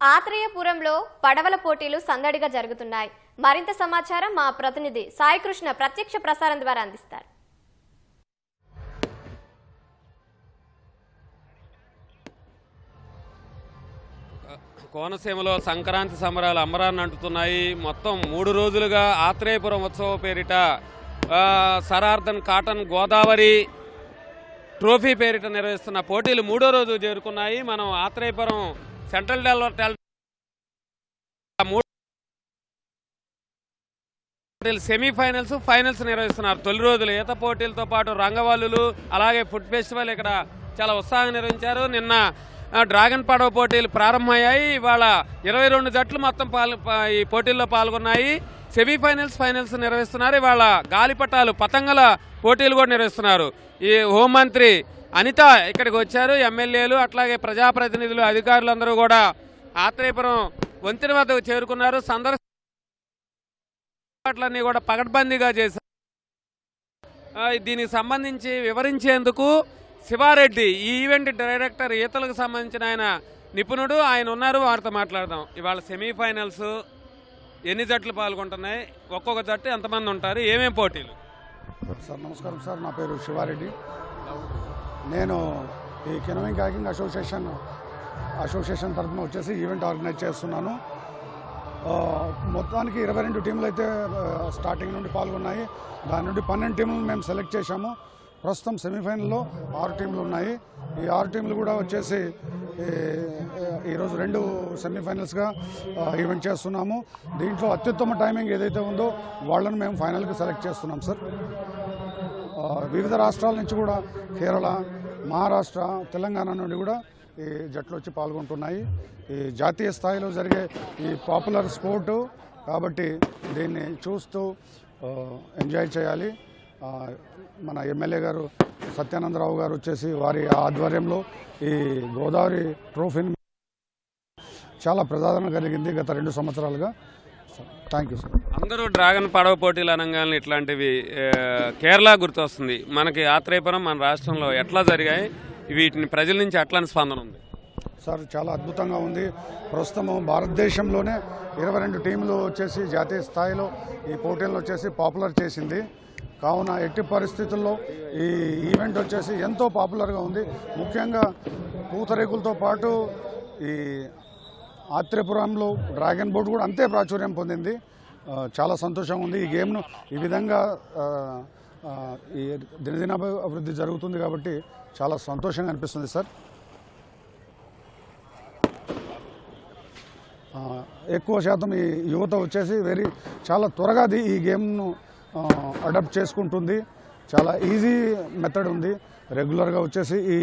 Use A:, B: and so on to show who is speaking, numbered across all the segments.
A: ఆత్రేయపురంలో పడవల పోటీలు సందడిగా జరుగుతున్నాయి. మరింత సమాచారం మా ప్రతినిధి సాయికృష్ణ ప్రత్యక్ష ప్రసారం ద్వారా అందిస్తారు.
B: కోనసీమలో సంక్రాంతి సంబరాలు అంబరాన్ని అంటుతున్నాయి. మొత్తం 3 రోజులుగా ఆత్రేయపురం ఉత్సవ పేరిట సరార్దన్ కాటన్ గోదావరి ట్రోఫీ పేరిట నిర్వహిస్తున్న పోటీలు 3వ రోజు చేరుకున్నాయి. మనం ఆత్రేయపురం సెంట్రల్ సెమీఫైనల్స్ ఫైనల్స్ నిర్వహిస్తున్నారు. తొలి రోజులు ఈత పోటీలతో పాటు రంగవల్లులు అలాగే ఫుడ్ ఫెస్టివల్ ఇక్కడ చాలా ఉత్సాహంగా నిర్వహించారు. నిన్న డ్రాగన్ పడవ పోటీలు ప్రారంభమయ్యాయి. ఇవాళ 22 జట్లు మొత్తం ఈ పోటీల్లో పాల్గొన్నాయి. సెమీఫైనల్స్ ఫైనల్స్ నిర్వహిస్తున్నారు. ఇవాళ గాలిపటాలు పతంగుల పోటీలు కూడా నిర్వహిస్తున్నారు. ఈ హోంమంత్రి అనిత ఇక్కడికి వచ్చారు. ఎమ్మెల్యేలు అట్లాగే ప్రజాప్రతినిధులు అధికారులందరూ కూడా ఆత్రేయపురం వంతెన వద్దకు చేరుకున్నారు. సందర్శనలన్నీ కూడా పకడ్బందీగా చేశారు. దీనికి సంబంధించి వివరించేందుకు శివారెడ్డి ఈ ఈవెంట్ డైరెక్టర్ ఈతలకు సంబంధించిన ఆయన నిపుణుడు ఆయన ఉన్నారు. వారితో మాట్లాడదాం. ఇవాళ సెమీఫైనల్స్ ఎన్ని జట్లు పాల్గొంటున్నాయి, ఒక్కొక్క జట్టు ఎంతమంది ఉంటారు, ఏమేమి పోటీలు?
C: సార్ నమస్కారం సార్, నా పేరు శివారెడ్డి. నేను ఈ కెనోయింగ్ కాకింగ్ అసోసియేషన్ తరఫున వచ్చేసి ఈవెంట్ ఆర్గనైజ్ చేస్తున్నాను. మొత్తానికి 22 టీంలు అయితే స్టార్టింగ్ నుండి పాల్గొన్నాయి. దాని నుండి 12 టీంలు మేము సెలెక్ట్ చేశాము. ప్రస్తుతం సెమీఫైనల్లో 6 టీంలు ఉన్నాయి. ఈ 6 టీంలు కూడా వచ్చేసి ఈరోజు 2 సెమీఫైనల్స్గా ఈవెంట్ చేస్తున్నాము. దీంట్లో అత్యుత్తమ టైమింగ్ ఏదైతే ఉందో వాళ్ళని మేము ఫైనల్కి సెలెక్ట్ చేస్తున్నాం సార్. వివిధ రాష్ట్రాల నుంచి కూడా కేరళ, మహారాష్ట్ర, తెలంగాణ నుండి కూడా ఈ జట్లు వచ్చి పాల్గొంటున్నాయి. ఈ జాతీయ స్థాయిలో జరిగే ఈ పాపులర్ స్పోర్టు కాబట్టి దీన్ని చూస్తూ ఎంజాయ్ చేయాలి. మన ఎమ్మెల్యే గారు సత్యానందరావు గారు వచ్చేసి వారి ఆధ్వర్యంలో ఈ గోదావరి ట్రోఫీని చాలా ప్రజాదరణ కలిగింది గత 2 సంవత్సరాలుగా. Thank you sir.
B: అందరూ డ్రాగన్ పడవ పోటీలు అనగానే ఇట్లాంటివి కేరళ గుర్తొస్తుంది. మనకి ఆత్రేయపురం మన రాష్ట్రంలో ఎట్లా జరిగాయి, వీటిని ప్రజల నుంచి అట్లాంటి స్పందన ఉంది
C: సార్? చాలా అద్భుతంగా ఉంది. ప్రస్తుతం భారతదేశంలోనే 22 టీంలు వచ్చేసి జాతీయ స్థాయిలో ఈ పోటీలను వచ్చేసి పాపులర్ చేసింది. కావున ఎట్టి పరిస్థితుల్లో ఈ ఈవెంట్ వచ్చేసి ఎంతో పాపులర్గా ఉంది. ముఖ్యంగా పూతరేకులతో పాటు ఈ ఆత్రేయపురంలో డ్రాగన్ బోట్ కూడా అంతే ప్రాచుర్యం పొందింది. చాలా సంతోషంగా ఉంది. ఈ గేమ్ను ఈ విధంగా ఈ దినదిన అభివృద్ధి జరుగుతుంది కాబట్టి చాలా సంతోషంగా అనిపిస్తుంది సార్. ఎక్కువ శాతం ఈ యువత వచ్చేసి చాలా త్వరగా ఈ గేమ్ను అడాప్ట్ చేసుకుంటుంది. చాలా ఈజీ మెథడ్ ఉంది. రెగ్యులర్గా వచ్చేసి ఈ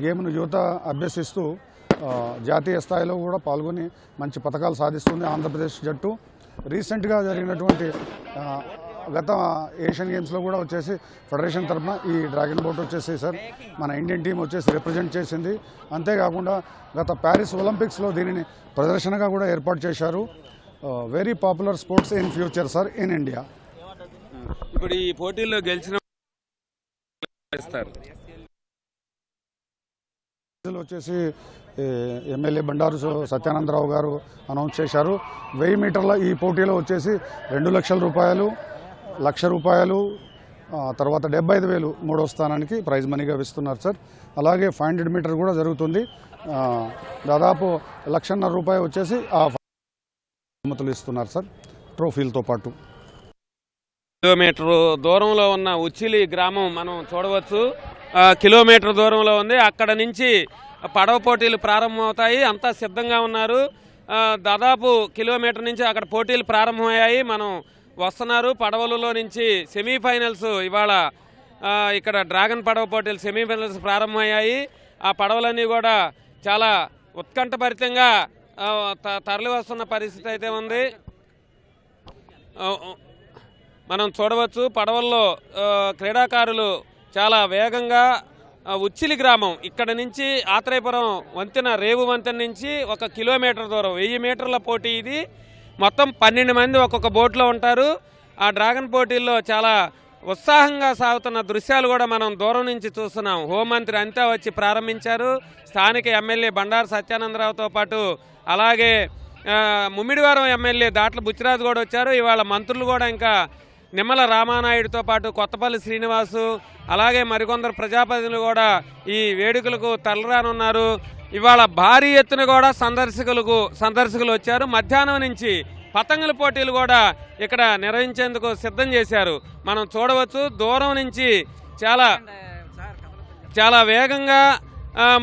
C: గేమ్ను యువత అభ్యసిస్తూ జాతీయ స్థాయిలో కూడా పాల్గొని మంచి పథకాలు సాధిస్తుంది ఆంధ్రప్రదేశ్ జట్టు. రీసెంట్గా జరిగినటువంటి గత ఏషియన్ గేమ్స్లో కూడా వచ్చేసి ఫెడరేషన్ తరఫున ఈ డ్రాగన్ బోట్ వచ్చేసి సార్ మన ఇండియన్ టీం వచ్చేసి రిప్రజెంట్ చేసింది. అంతేకాకుండా గత ప్యారిస్ ఒలింపిక్స్లో దీనిని ప్రదర్శనగా కూడా ఏర్పాటు చేశారు. Very popular sports in future sir in India.
B: ఇప్పుడు ఈ పోటీల్లో గెలిచిన
C: వచ్చేసి ఎమ్మెల్యే బండారు సత్యానందరావు గారు అనౌన్స్ చేశారు. 1000 మీటర్ల ఈ పోటీలో వచ్చేసి 2 లక్షల రూపాయలు, 1,00,000 రూపాయలు, తర్వాత 75,000 3వ స్థానానికి ప్రైజ్ మనీగా ఇస్తున్నారు సార్. అలాగే 500 మీటర్ కూడా జరుగుతుంది. దాదాపు 1,50,000 రూపాయలు వచ్చేసి ఆ బహుమతులు ఇస్తున్నారు సార్ ట్రోఫీలతో పాటు.
B: కిలోమీటర్ దూరంలో ఉన్న ఉచ్చిలి గ్రామం మనం చూడవచ్చు. కిలోమీటర్ దూరంలో ఉంది. అక్కడ నుంచి పడవ పోటీలు ప్రారంభమవుతాయి. అంతా సిద్ధంగా ఉన్నారు. దాదాపు కిలోమీటర్ నుంచి అక్కడ పోటీలు ప్రారంభమయ్యాయి. మనం వస్తున్నారు. పడవలలో నుంచి సెమీఫైనల్స్ ఇవాళ ఇక్కడ డ్రాగన్ పడవ పోటీలు సెమీఫైనల్స్ ప్రారంభమయ్యాయి. ఆ పడవలన్నీ కూడా చాలా ఉత్కంఠభరితంగా తరలి వస్తున్న పరిస్థితి అయితే ఉంది. మనం చూడవచ్చు పడవల్లో క్రీడాకారులు చాలా వేగంగా ఉచ్చిలి గ్రామం ఇక్కడ నుంచి ఆత్రేయపురం వంతెన రేవు వంతెన నుంచి 1 కిలోమీటర్ దూరం 1000 మీటర్ల పోటీ ఇది. మొత్తం 12 మంది ఒక్కొక్క బోట్లో ఉంటారు. ఆ డ్రాగన్ పోటీల్లో చాలా ఉత్సాహంగా సాగుతున్న దృశ్యాలు కూడా మనం దూరం నుంచి చూస్తున్నాం. హోంమంత్రి అంతా వచ్చి ప్రారంభించారు. స్థానిక ఎమ్మెల్యే బండారు సత్యానందరావుతో పాటు అలాగే ముమ్మిడివారం ఎమ్మెల్యే దాట్ల బుచ్చిరాజు కూడా వచ్చారు. ఇవాళ మంత్రులు కూడా ఇంకా నిమ్మల రామానాయుడుతో పాటు కొత్తపల్లి శ్రీనివాసు అలాగే మరికొందరు ప్రజాప్రతినిధులు కూడా ఈ వేడుకలకు తరలిరానున్నారు. ఇవాళ భారీ ఎత్తున కూడా సందర్శకులు వచ్చారు. మధ్యాహ్నం నుంచి పతంగుల పోటీలు కూడా ఇక్కడ నిర్వహించేందుకు సిద్ధం చేశారు. మనం చూడవచ్చు దూరం నుంచి చాలా వేగంగా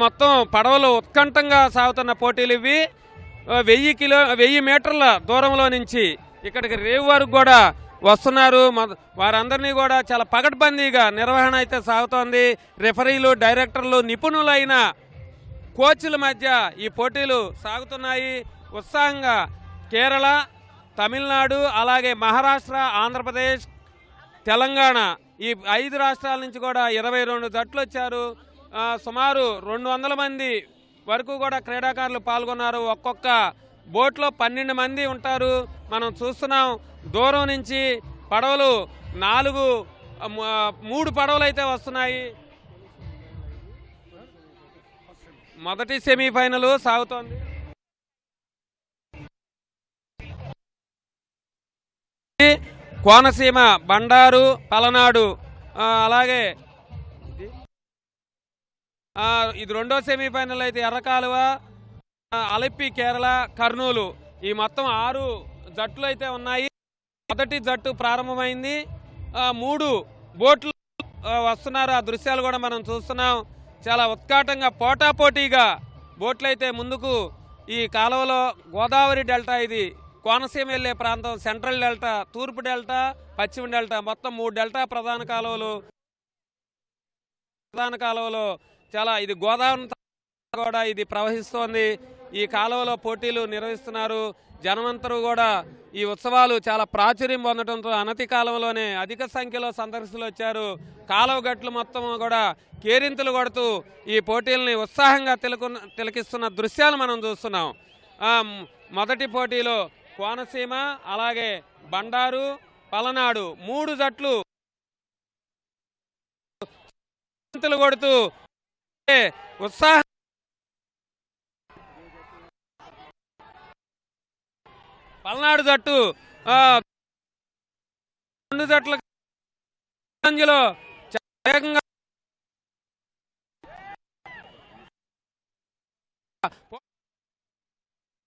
B: మొత్తం పడవలు ఉత్కంఠంగా సాగుతున్న పోటీలు ఇవి. 1000 మీటర్ల దూరంలో నుంచి ఇక్కడికి రేవు వరకు కూడా వస్తున్నారు. వారందరినీ కూడా చాలా పకడ్బందీగా నిర్వహణ అయితే సాగుతోంది. రిఫరీలు, డైరెక్టర్లు, నిపుణులైన కోచ్ల మధ్య ఈ పోటీలు సాగుతున్నాయి. ఉత్సాహంగా కేరళ, తమిళనాడు, అలాగే మహారాష్ట్ర, ఆంధ్రప్రదేశ్, తెలంగాణ ఈ 5 రాష్ట్రాల నుంచి కూడా 22 జట్లు వచ్చారు. సుమారు 200 మంది వరకు కూడా క్రీడాకారులు పాల్గొన్నారు. ఒక్కొక్క బోట్లో 12 మంది ఉంటారు. మనం చూస్తున్నాం దూరం నుంచి పడవలు 3 పడవలు అయితే వస్తున్నాయి. మొదటి సెమీఫైనల్ సాగుతోంది. కోనసీమ, బండారు, పలనాడు, అలాగే ఇది రెండో సెమీఫైనల్ అయితే ఎర్రకాలువ, అలెప్పి, కేరళ, కర్నూలు ఈ మొత్తం 6 జట్లు అయితే ఉన్నాయి. మొదటి జట్టు ప్రారంభమైంది. 3 బోట్లు వస్తున్నారు. ఆ దృశ్యాలు కూడా మనం చూస్తున్నాం. చాలా ఉత్కాటంగా పోటాపోటీగా బోట్లు అయితే ముందుకు ఈ కాలువలో గోదావరి డెల్టా, ఇది కోనసీమ వెళ్ళే ప్రాంతం, సెంట్రల్ డెల్టా, తూర్పు డెల్టా, పశ్చిమ డెల్టా మొత్తం 3 డెల్టా ప్రధాన కాలువలో చాలా ఇది గోదావరి కూడా ఇది ప్రవహిస్తోంది. ఈ కాలువలో పోటీలు నిర్వహిస్తున్నారు. జనమంతరూ కూడా ఈ ఉత్సవాలు చాలా ప్రాచుర్యం పొందడంతో అనతి కాలంలోనే అధిక సంఖ్యలో సందర్శకులు వచ్చారు. కాలువ గట్లు మొత్తం కూడా కేరింతలు కొడుతూ ఈ పోటీలని ఉత్సాహంగా తిలకిస్తున్న దృశ్యాలు మనం చూస్తున్నాం. మొదటి పోటీలో కోనసీమ, అలాగే బండారు, పలనాడు 3 జట్లు కొడుతూ ఉత్సాహం. పల్నాడు జట్టు 2 జట్ల వేగంగా